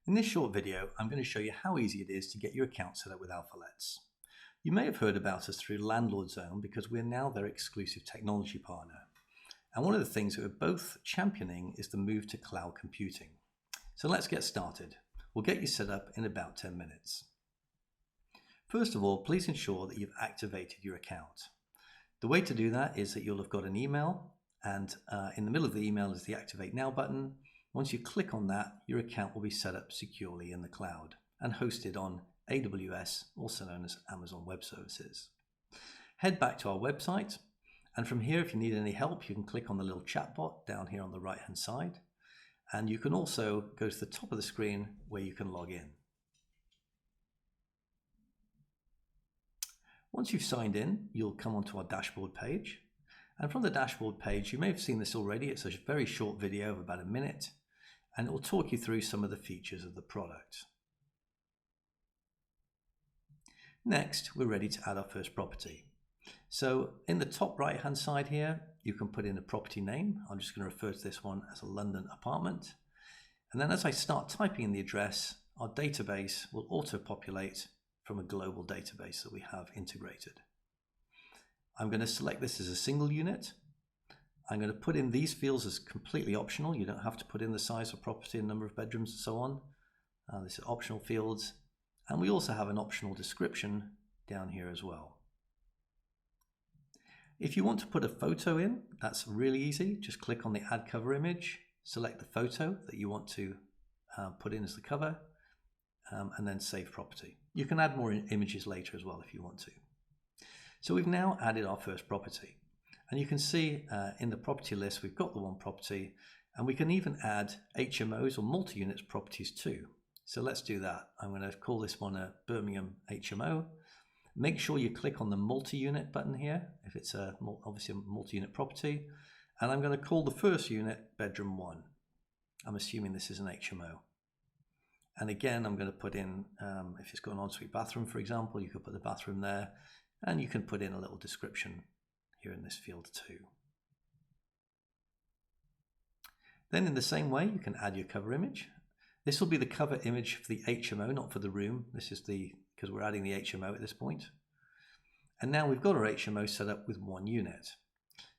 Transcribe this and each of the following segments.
In this short video, I'm going to show you how easy it is to get your account set up with Alphaletz. You may have heard about us through Landlordzone because we're now their exclusive technology partner. And one of the things that we're both championing is the move to cloud computing. So let's get started. We'll get you set up in about 10 minutes. First of all, please ensure that you've activated your account. The way to do that is that you'll have got an email, and in the middle of the email is the Activate Now button. Once you click on that, your account will be set up securely in the cloud and hosted on AWS, also known as Amazon Web Services. Head back to our website, and from here, if you need any help, you can click on the little chatbot down here on the right hand side, and you can also go to the top of the screen where you can log in. Once you've signed in, you'll come onto our dashboard page, and from the dashboard page, you may have seen this already. It's a very short video of about a minute, and it will talk you through some of the features of the product. Next, we're ready to add our first property. So in the top right hand side here, you can put in a property name. I'm just going to refer to this one as a London apartment. And then as I start typing in the address, our database will auto-populate from a global database that we have integrated. I'm going to select this as a single unit. I'm going to put in these fields as completely optional. You don't have to put in the size of property and number of bedrooms and so on. This is optional fields. And we also have an optional description down here as well. If you want to put a photo in, that's really easy. Just click on the Add Cover Image, select the photo that you want to put in as the cover, and then Save Property. You can add more images later as well if you want to. So we've now added our first property. And you can see in the property list, we've got the one property, and we can even add HMOs or multi-units properties too. So let's do that. I'm going to call this one a Birmingham HMO. Make sure you click on the multi-unit button here, if it's obviously a multi-unit property. And I'm going to call the first unit bedroom 1. I'm assuming this is an HMO. And again, I'm going to put in, if it's got an ensuite bathroom, for example, you could put the bathroom there, and you can put in a little description here in this field too. Then in the same way, you can add your cover image. This will be the cover image for the HMO, not for the room. This is because we're adding the HMO at this point. And now we've got our HMO set up with one unit.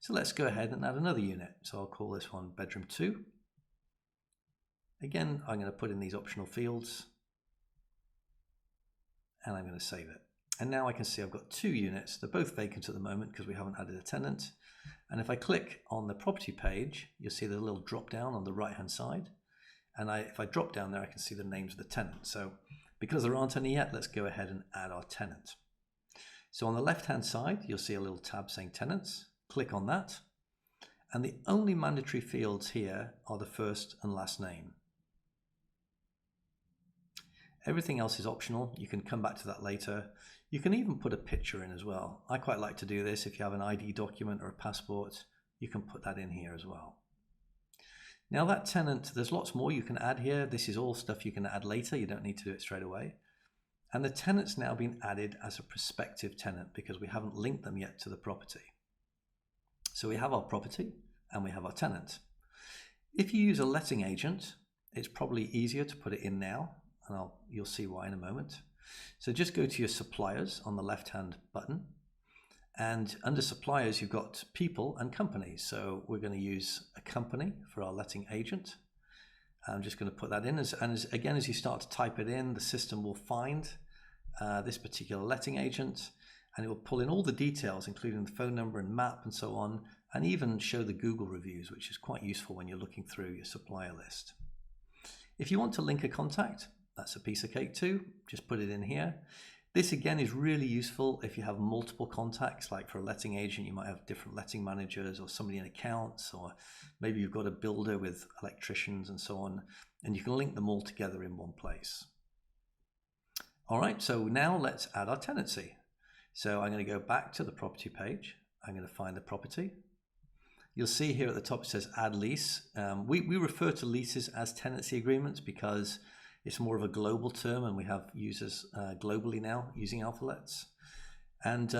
So let's go ahead and add another unit. So I'll call this one bedroom 2. Again, I'm going to put in these optional fields, and I'm going to save it. And now I can see I've got 2 units. They're both vacant at the moment because we haven't added a tenant. And if I click on the property page, you'll see the little drop down on the right hand side. And if I drop down there, I can see the names of the tenant. So because there aren't any yet, let's go ahead and add our tenant. So on the left hand side, you'll see a little tab saying tenants. Click on that. And the only mandatory fields here are the first and last name. Everything else is optional. You can come back to that later. You can even put a picture in as well. I quite like to do this. If you have an ID document or a passport, you can put that in here as well. Now that tenant, there's lots more you can add here. This is all stuff you can add later. You don't need to do it straight away. And the tenant's now been added as a prospective tenant because we haven't linked them yet to the property. So we have our property and we have our tenant. If you use a letting agent, it's probably easier to put it in now. And you'll see why in a moment. So just go to your suppliers on the left-hand button. And under suppliers, you've got people and companies. So we're going to use a company for our letting agent. I'm just going to put that in. Again, as you start to type it in, the system will find this particular letting agent, and it will pull in all the details, including the phone number and map and so on, and even show the Google reviews, which is quite useful when you're looking through your supplier list. If you want to link a contact, that's a piece of cake too. Just put it in here. This again is really useful if you have multiple contacts, like for a letting agent, you might have different letting managers or somebody in accounts, or maybe you've got a builder with electricians and so on, and you can link them all together in one place. All right, so now let's add our tenancy. So I'm going to go back to the property page. I'm going to find the property. You'll see here at the top it says add lease. We refer to leases as tenancy agreements because it's more of a global term, and we have users globally now using Alphaletz. And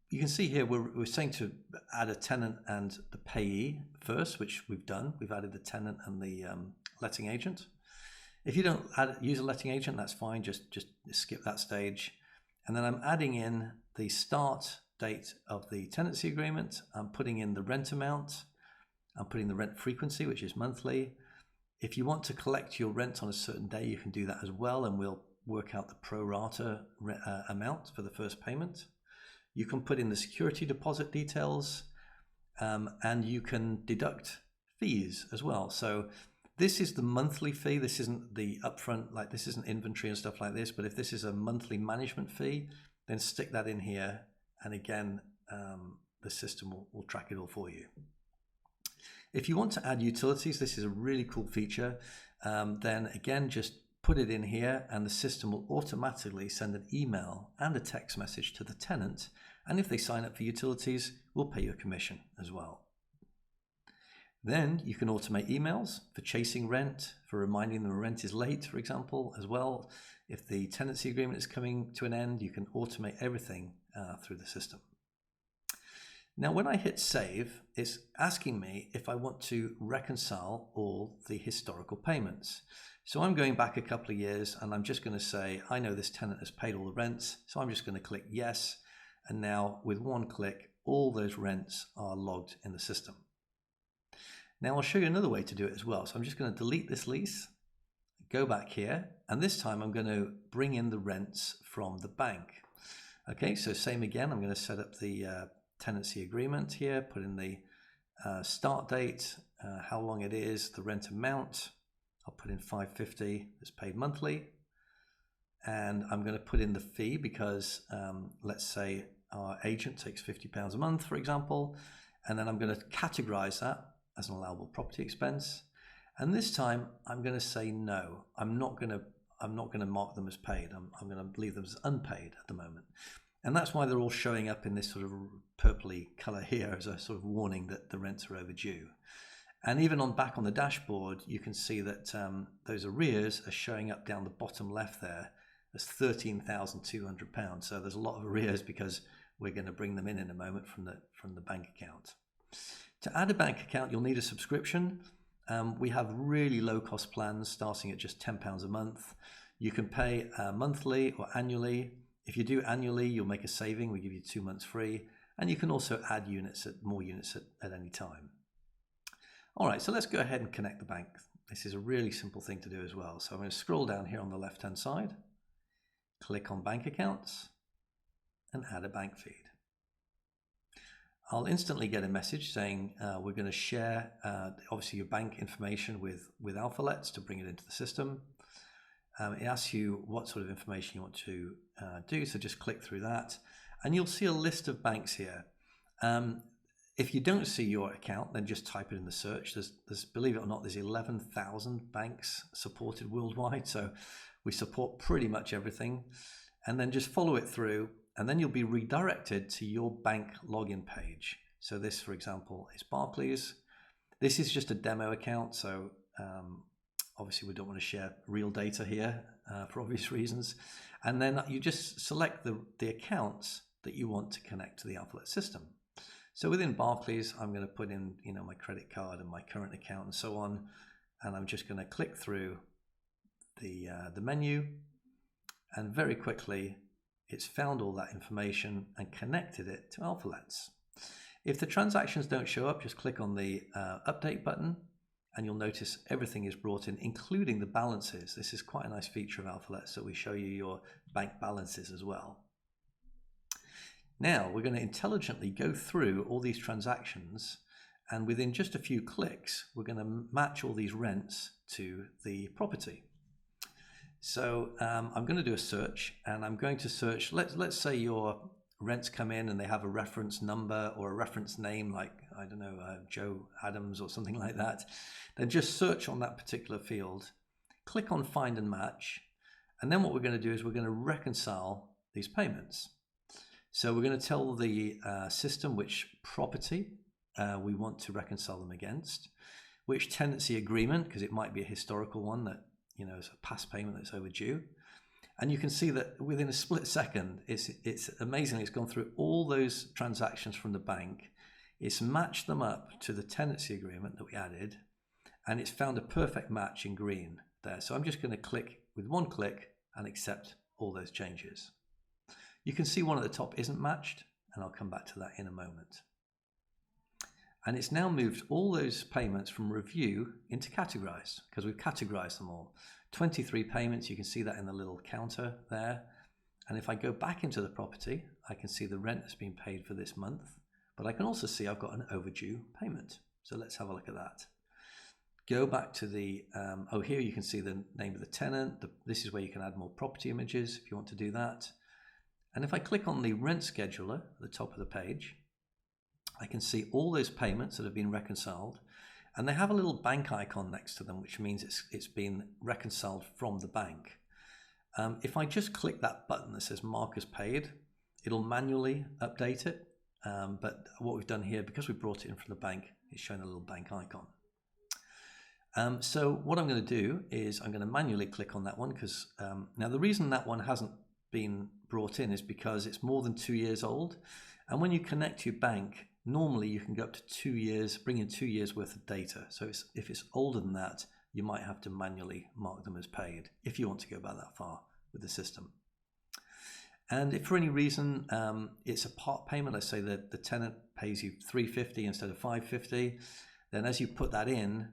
you can see here we're saying to add a tenant and the payee first, which we've done. We've added the tenant and the letting agent. If you don't use a letting agent, that's fine. Just skip that stage. And then I'm adding in the start date of the tenancy agreement. I'm putting in the rent amount. I'm putting the rent frequency, which is monthly. If you want to collect your rent on a certain day, you can do that as well, and we'll work out the pro rata amount for the first payment. You can put in the security deposit details, and you can deduct fees as well. So this is the monthly fee. This isn't the upfront, like this isn't inventory and stuff like this, but if this is a monthly management fee, then stick that in here. And again, the system will track it all for you. If you want to add utilities, this is a really cool feature. Then again, just put it in here and the system will automatically send an email and a text message to the tenant. And if they sign up for utilities, we'll pay you a commission as well. Then you can automate emails for chasing rent, for reminding them rent is late, for example, as well. If the tenancy agreement is coming to an end, you can automate everything through the system. Now, when I hit save, it's asking me if I want to reconcile all the historical payments. So I'm going back a couple of years and I'm just going to say, I know this tenant has paid all the rents. So I'm just going to click yes. And now with one click, all those rents are logged in the system. Now I'll show you another way to do it as well. So I'm just going to delete this lease, go back here, and this time I'm going to bring in the rents from the bank. Okay, so same again, I'm going to set up the tenancy agreement here, put in the start date, how long it is, the rent amount. I'll put in $550, it's paid monthly. And I'm going to put in the fee because let's say our agent takes £50 a month, for example, and then I'm going to categorize that as an allowable property expense. And this time I'm going to say no. I'm not going to mark them as paid. I'm going to leave them as unpaid at the moment. And that's why they're all showing up in this sort of purpley color here as a sort of warning that the rents are overdue. And even back on the dashboard, you can see that those arrears are showing up down the bottom left there as £13,200. So there's a lot of arrears because we're going to bring them in a moment from the bank account. To add a bank account, you'll need a subscription. We have really low cost plans starting at just £10 a month. You can pay monthly or annually. If you do annually, you'll make a saving. We give you 2 months free. And you can also add more units at any time. All right, so let's go ahead and connect the bank. This is a really simple thing to do as well. So I'm going to scroll down here on the left-hand side, click on bank accounts, and add a bank feed. I'll instantly get a message saying we're going to share obviously your bank information with Alphaletz to bring it into the system. It asks you what sort of information you want to do, so just click through that and you'll see a list of banks here. If you don't see your account, then just type it in the search. There's believe it or not, there's 11,000 banks supported worldwide, so we support pretty much everything. And then just follow it through, and then you'll be redirected to your bank login page. So this, for example, is Barclays. This is just a demo account, so obviously we don't want to share real data here for obvious reasons. And then you just select the accounts that you want to connect to the Alphaletz system. So within Barclays, I'm going to put in my credit card and my current account and so on, and I'm just going to click through the menu, and very quickly it's found all that information and connected it to Alphaletz. If the transactions don't show up, just click on the update button and you'll notice everything is brought in, including the balances. This is quite a nice feature of Alphaletz, so we show you your bank balances as well. Now we're going to intelligently go through all these transactions, and within just a few clicks we're going to match all these rents to the property. So I'm going to do a search, and I'm going to search, let's say your rents come in and they have a reference number or a reference name, like, I don't know, Joe Adams or something like that. Then just search on that particular field, click on find and match, and then what we're going to do is we're going to reconcile these payments. So we're going to tell the system which property we want to reconcile them against, which tenancy agreement, because it might be a historical one that is a past payment that's overdue. And you can see that within a split second, it's amazing. It's gone through all those transactions from the bank. It's matched them up to the tenancy agreement that we added, and it's found a perfect match in green. there. So I'm just going to click with one click and accept all those changes. You can see one at the top isn't matched, and I'll come back to that in a moment. And it's now moved all those payments from review into categorize, because we've categorized them all. 23 payments, you can see that in the little counter there. And if I go back into the property, I can see the rent has been paid for this month, but I can also see I've got an overdue payment. So let's have a look at that. Go back to the, here you can see the name of the tenant. This is where you can add more property images if you want to do that. And if I click on the rent scheduler at the top of the page, I can see all those payments that have been reconciled, and they have a little bank icon next to them, which means it's been reconciled from the bank. If I just click that button that says mark as paid, it'll manually update it. But what we've done here, because we brought it in from the bank, it's showing a little bank icon. So what I'm going to do is I'm going to manually click on that one, because now the reason that one hasn't been brought in is because it's more than 2 years old. And when you connect to your bank, normally you can go up to 2 years, bring in 2 years worth of data. So if it's older than that, you might have to manually mark them as paid if you want to go back that far with the system. And if for any reason it's a part payment, let's say that the tenant pays you $350 instead of $550, then as you put that in,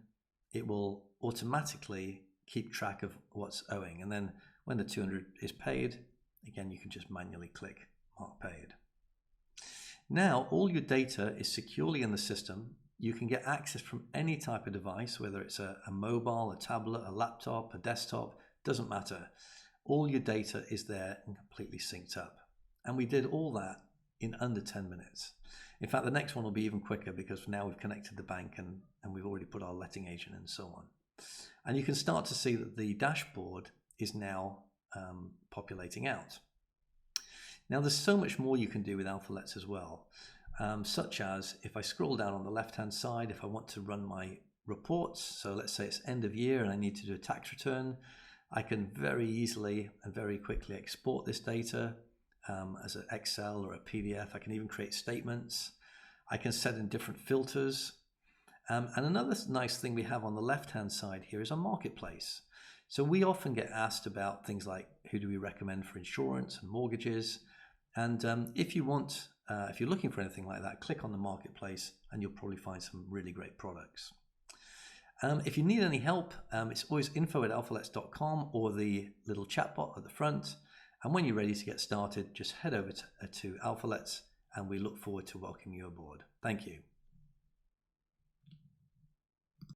it will automatically keep track of what's owing. And then when the $200 is paid, again, you can just manually click mark paid. Now, all your data is securely in the system. You can get access from any type of device, whether it's a mobile, a tablet, a laptop, a desktop, doesn't matter. All your data is there and completely synced up. And we did all that in under 10 minutes. In fact, the next one will be even quicker, because now we've connected the bank and we've already put our letting agent and so on. And you can start to see that the dashboard is now populating out. Now, there's so much more you can do with Alphaletz as well, such as if I scroll down on the left-hand side, if I want to run my reports, so let's say it's end of year and I need to do a tax return, I can very easily and very quickly export this data as an Excel or a PDF. I can even create statements. I can set in different filters. And another nice thing we have on the left-hand side here is a marketplace. So we often get asked about things like who do we recommend for insurance and mortgages. And if you want, if you're looking for anything like that, click on the marketplace and you'll probably find some really great products. If you need any help, it's always info@alphaletz.com or the little chatbot at the front. And when you're ready to get started, just head over to Alphaletz, and we look forward to welcoming you aboard. Thank you.